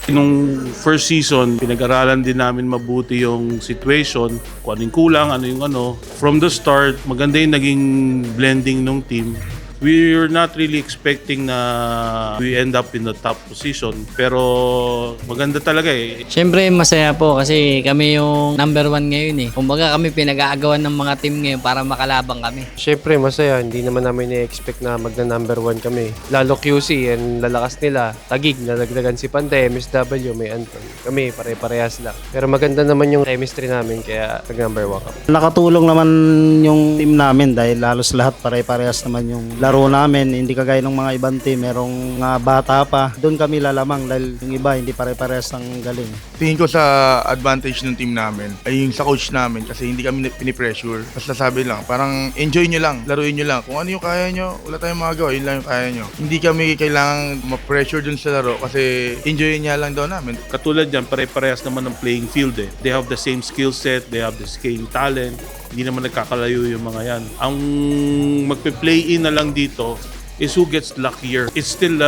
Nung first season, pinag-aralan din namin mabuti yung situation, kung anong kulang, ano yung ano. From the start, maganda yung naging blending ng team. We're not really expecting na we end up in the top position, pero maganda talaga eh. Siyempre masaya po kasi kami yung number 1 ngayon eh. Kumbaga kami pinag-aagawan ng mga team ngayon para makalabang kami. Siyempre masaya, hindi naman namin i-expect na magna-number 1 kami. Lalo QC, and lalakas nila. Tagig, nalagdagan si Pante, MSW, may Anton. Kami, pare-parehas lang. Pero maganda naman yung chemistry namin, kaya nag-number 1 kami. Nakatulong naman yung team namin dahil halos lahat pare-parehas naman yung laro namin. Hindi kagaya ng mga ibang team, merong mga bata pa. Doon kami lalamang dahil yung iba hindi pare-parehas ng galing. Tingin ko sa advantage ng team namin ay yung sa coach namin kasi hindi kami pinipressure. Basta sabi lang, parang enjoy nyo lang, laruin nyo lang. Kung ano yung kaya nyo, wala tayong magagawa, yun lang yung kaya nyo. Hindi kami kailangan ma-pressure dun sa laro kasi enjoy niya lang daw namin. Katulad yan, pare-parehas naman ng playing field eh. They have the same skill set, they have the same talent. Hindi naman nagkakalayo yung mga yan. Ang magpe-play in na lang dito is who gets luckier. It's still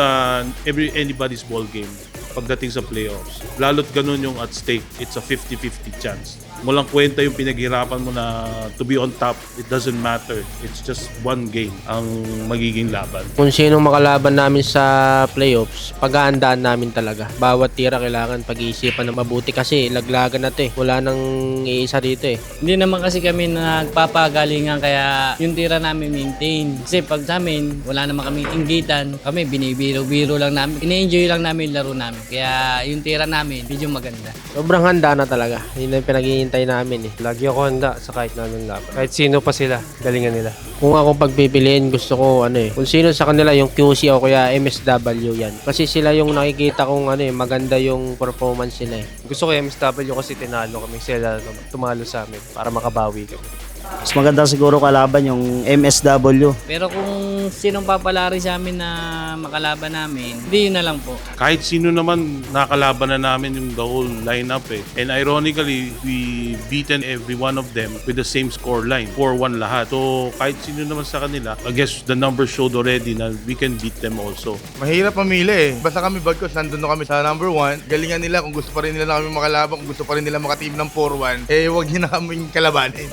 anybody's ball game pagdating sa playoffs. Lalo't ganun yung at stake. It's a 50-50 chance. Walang kwenta yung pinaghirapan mo na to be on top. It doesn't matter. It's just one game ang magiging laban. Kung sinong makalaban namin sa playoffs, pag-aandaan namin talaga. Bawat tira kailangan pag-iisipan ng mabuti kasi laglagan na to eh. Wala nang iisa dito eh. Hindi naman kasi kami nagpapagalingan kaya yung tira namin maintain. Kasi pag sa amin, wala naman kami inggitan. Kami binibiro-biro lang namin. Ine-enjoy lang namin yung laro namin. Kaya yung tira namin, medyo maganda. Sobrang handa na talaga. Yun ang pinag-iintay namin eh. Lagi ako handa sa kahit na anong laban. Kahit sino pa sila, galingan nila. Kung ako pagpipiliin, gusto ko kung sino sa kanila yung QC o kaya MSW yan. Kasi sila yung nakikita kong maganda yung performance nila eh. Gusto ko MSW kasi tinalo kami, sila tumalo sa amin para makabawi kami. Mas maganda siguro kalaban yung MSW. Pero kung sinong papalari sa amin na makalaban namin, hindi na lang po. Kahit sino naman nakalaban na namin yung the whole lineup eh. And ironically, we beaten every one of them with the same score line. 4-1 lahat. So kahit sino naman sa kanila, I guess the numbers showed already na we can beat them also. Mahirap mamili eh. Basta kami bagkos, nandun na kami sa number 1. Galingan nila kung gusto pa rin nila na kami makalaban, kung gusto pa rin nila makateam ng 4-1, eh wag niyo na kaming kalabanin.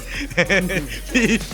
Peace.